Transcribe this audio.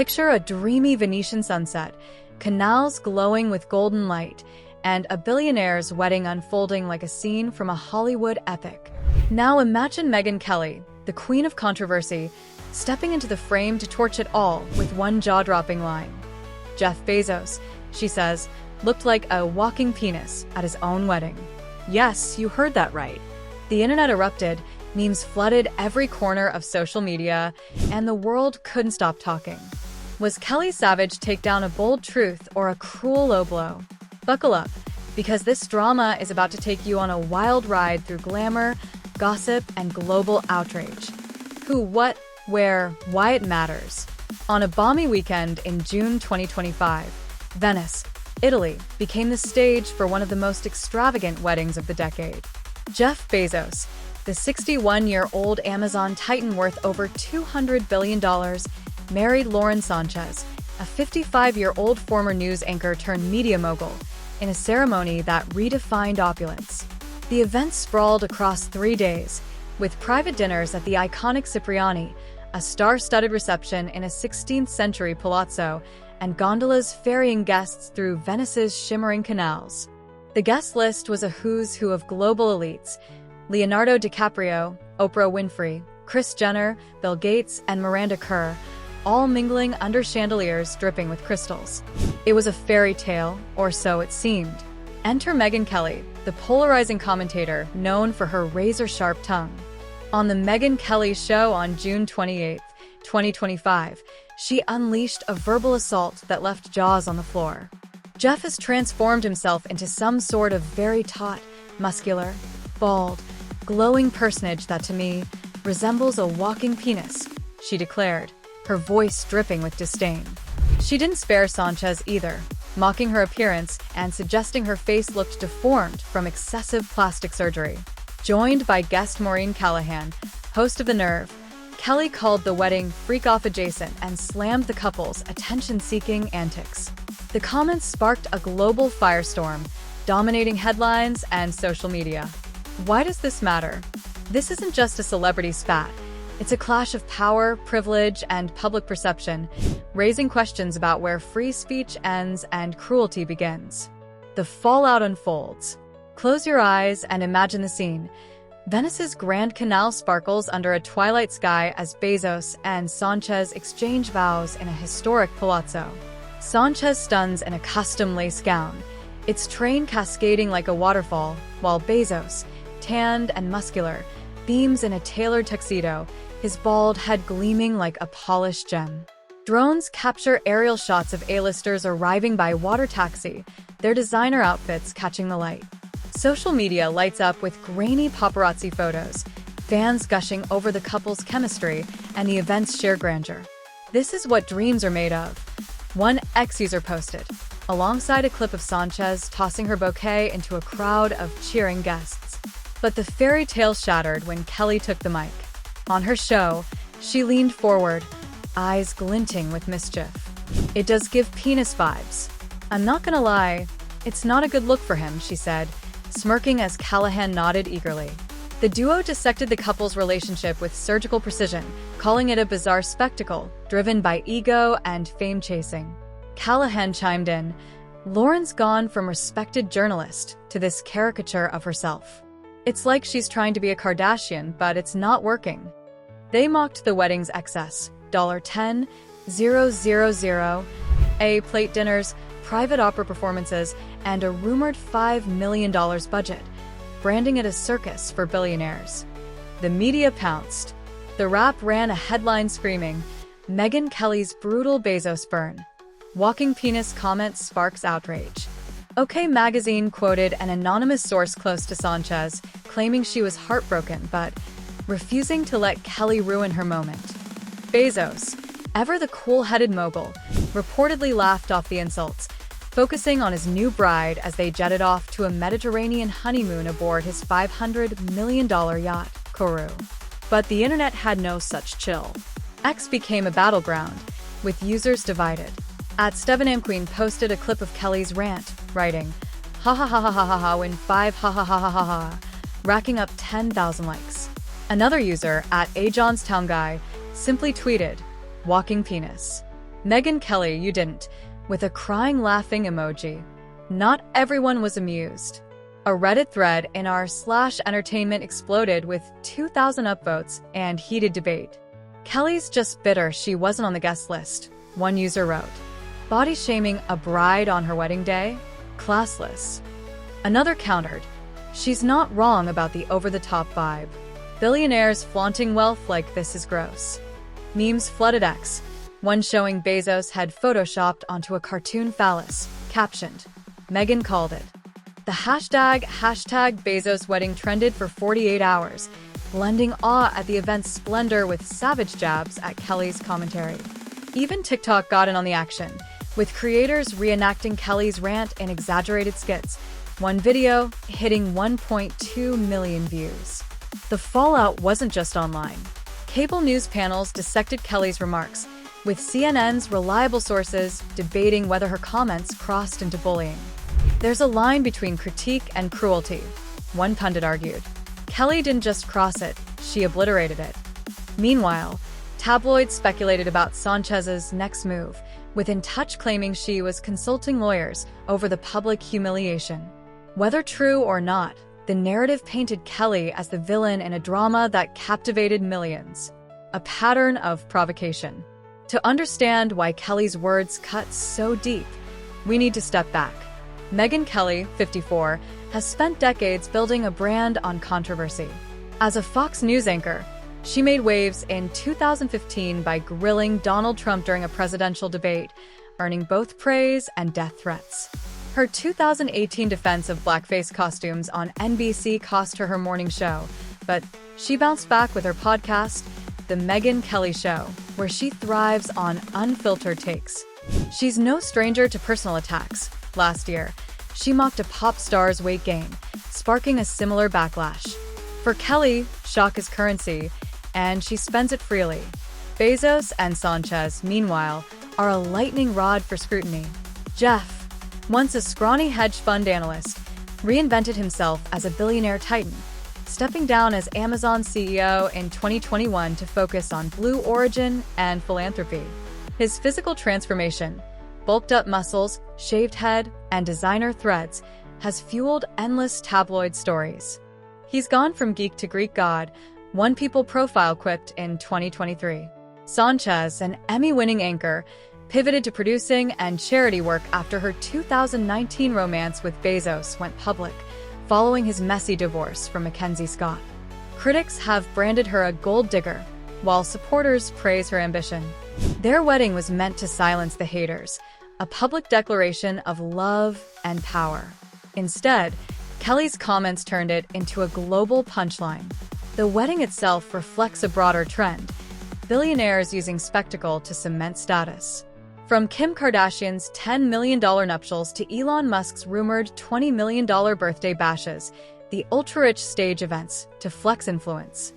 Picture a dreamy Venetian sunset, canals glowing with golden light, and a billionaire's wedding unfolding like a scene from a Hollywood epic. Now imagine Megyn Kelly, the queen of controversy, stepping into the frame to torch it all with one jaw-dropping line. Jeff Bezos, she says, looked like a walking penis at his own wedding. Yes, you heard that right. The internet erupted, memes flooded every corner of social media, and the world couldn't stop talking. Was Kelly Savage take down a bold truth or a cruel low blow? Buckle up, because this drama is about to take you on a wild ride through glamour, gossip, and global outrage. Who, what, where, why it matters. On a balmy weekend in June 2025, Venice, Italy, became the stage for one of the most extravagant weddings of the decade. Jeff Bezos, the 61-year-old Amazon titan worth over $200 billion, married Lauren Sánchez, a 55-year-old former news anchor turned media mogul, in a ceremony that redefined opulence. The event sprawled across 3 days, with private dinners at the iconic Cipriani, a star-studded reception in a 16th-century palazzo, and gondolas ferrying guests through Venice's shimmering canals. The guest list was a who's who of global elites: Leonardo DiCaprio, Oprah Winfrey, Kris Jenner, Bill Gates, and Miranda Kerr, all mingling under chandeliers dripping with crystals. It was a fairy tale, or so it seemed. Enter Megyn Kelly, the polarizing commentator known for her razor-sharp tongue. On The Megyn Kelly Show on June 28, 2025, she unleashed a verbal assault that left jaws on the floor. Jeff has transformed himself into some sort of very taut, muscular, bald, glowing personage that to me resembles a walking penis, she declared, her voice dripping with disdain. She didn't spare Sánchez either, mocking her appearance and suggesting her face looked deformed from excessive plastic surgery. Joined by guest Maureen Callahan, host of The Nerve, Kelly called the wedding freak-off adjacent and slammed the couple's attention-seeking antics. The comments sparked a global firestorm, dominating headlines and social media. Why does this matter? This isn't just a celebrity spat. It's a clash of power, privilege, and public perception, raising questions about where free speech ends and cruelty begins. The fallout unfolds. Close your eyes and imagine the scene. Venice's Grand Canal sparkles under a twilight sky as Bezos and Sánchez exchange vows in a historic palazzo. Sánchez stuns in a custom lace gown, its train cascading like a waterfall, while Bezos, tanned and muscular, beams in a tailored tuxedo, his bald head gleaming like a polished gem. Drones capture aerial shots of A-listers arriving by water taxi, their designer outfits catching the light. Social media lights up with grainy paparazzi photos, fans gushing over the couple's chemistry and the event's sheer grandeur. This is what dreams are made of. One ex-user posted, alongside a clip of Sánchez tossing her bouquet into a crowd of cheering guests. But the fairy tale shattered when Kelly took the mic. On her show, she leaned forward, eyes glinting with mischief. "It does give penis vibes. I'm not gonna lie, it's not a good look for him," she said, smirking as Callahan nodded eagerly. The duo dissected the couple's relationship with surgical precision, calling it a bizarre spectacle, driven by ego and fame-chasing. Callahan chimed in, "Lauren's gone from respected journalist to this caricature of herself. It's like she's trying to be a Kardashian, but it's not working." They mocked the wedding's excess, $10,000, plate dinners, private opera performances, and a rumored $5 million budget, branding it a circus for billionaires. The media pounced. The Wrap ran a headline screaming, "Megyn Kelly's brutal Bezos burn. Walking penis comment sparks outrage." OK Magazine quoted an anonymous source close to Sánchez, claiming she was heartbroken but refusing to let Kelly ruin her moment. Bezos, ever the cool-headed mogul, reportedly laughed off the insults, focusing on his new bride as they jetted off to a Mediterranean honeymoon aboard his $500 million yacht, Kourou. But the internet had no such chill. X became a battleground, with users divided. @StevenAmQueen posted a clip of Kelly's rant, writing, "Ha ha ha ha ha ha ha win 5 ha ha ha ha ha ha," racking up 10,000 likes. Another user, @AJohnstownGuy, simply tweeted, "Walking penis." Megyn Kelly, you didn't, with a crying laughing emoji. Not everyone was amused. A Reddit thread in r/entertainment exploded with 2,000 upvotes and heated debate. Kelly's just bitter she wasn't on the guest list, one user wrote. Body shaming a bride on her wedding day? Classless. Another countered. She's not wrong about the over-the-top vibe. Billionaires flaunting wealth like this is gross. Memes flooded X, one showing Bezos had photoshopped onto a cartoon phallus, captioned, Megyn called it. The hashtag Bezos wedding trended for 48 hours, blending awe at the event's splendor with savage jabs at Kelly's commentary. Even TikTok got in on the action, with creators reenacting Kelly's rant in exaggerated skits, one video hitting 1.2 million views. The fallout wasn't just online. Cable news panels dissected Kelly's remarks, with CNN's reliable sources debating whether her comments crossed into bullying. There's a line between critique and cruelty, one pundit argued. Kelly didn't just cross it, she obliterated it. Meanwhile, tabloids speculated about Sanchez's next move, with In Touch claiming she was consulting lawyers over the public humiliation. Whether true or not, the narrative painted Kelly as the villain in a drama that captivated millions. A pattern of provocation. To understand why Kelly's words cut so deep, we need to step back. Megyn Kelly, 54, has spent decades building a brand on controversy. As a Fox News anchor, she made waves in 2015 by grilling Donald Trump during a presidential debate, earning both praise and death threats. Her 2018 defense of blackface costumes on NBC cost her her morning show, but she bounced back with her podcast, The Megyn Kelly Show, where she thrives on unfiltered takes. She's no stranger to personal attacks. Last year, she mocked a pop star's weight gain, sparking a similar backlash. For Kelly, shock is currency, and she spends it freely. Bezos and Sánchez, meanwhile, are a lightning rod for scrutiny. Jeff, once a scrawny hedge fund analyst, reinvented himself as a billionaire titan, stepping down as Amazon CEO in 2021 to focus on Blue Origin and philanthropy. His physical transformation, bulked up muscles, shaved head, and designer threads, has fueled endless tabloid stories. He's gone from geek to Greek god, one People profile quipped in 2023. Sánchez, an Emmy-winning anchor, pivoted to producing and charity work after her 2019 romance with Bezos went public, following his messy divorce from Mackenzie Scott. Critics have branded her a gold digger, while supporters praise her ambition. Their wedding was meant to silence the haters, a public declaration of love and power. Instead, Kelly's comments turned it into a global punchline. The wedding itself reflects a broader trend, billionaires using spectacle to cement status. From Kim Kardashian's $10 million nuptials to Elon Musk's rumored $20 million birthday bashes, the ultra-rich stage events to flex influence.